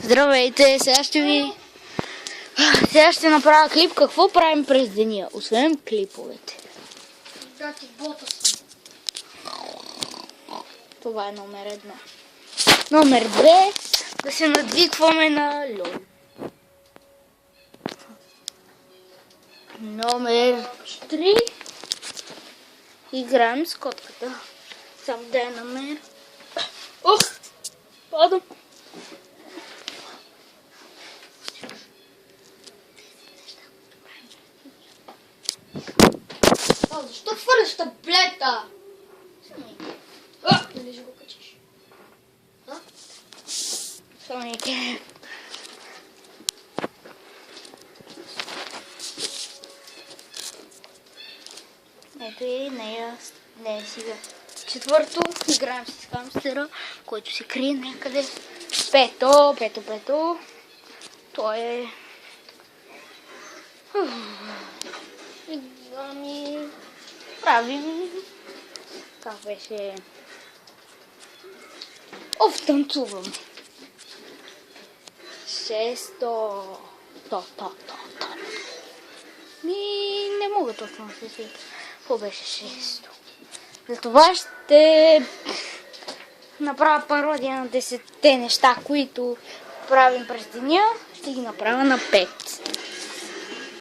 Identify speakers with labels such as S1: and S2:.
S1: Здравейте, сега ще направя клип какво правим през деня, освен клиповете.
S2: Да, ти бота съм.
S1: Това е номер 1. Номер 2, да се надвикваме на лол. Номер 3, играем с котката. Само да я намеря. Ох, падам.
S2: Защо хвърляш таблета? Дали ще го качиш?
S1: Соник. Ето и нея. Не, сега. Четвърто, играем с хамстера, който се крие някъде. Пето. Той е... Правим... Как беше... Танцувам. Шесто... Не мога точно да се сетя. Какво беше шесто? Затова ще направя пародия на 10-те неща, които правим през деня. Ще ги направя на 5.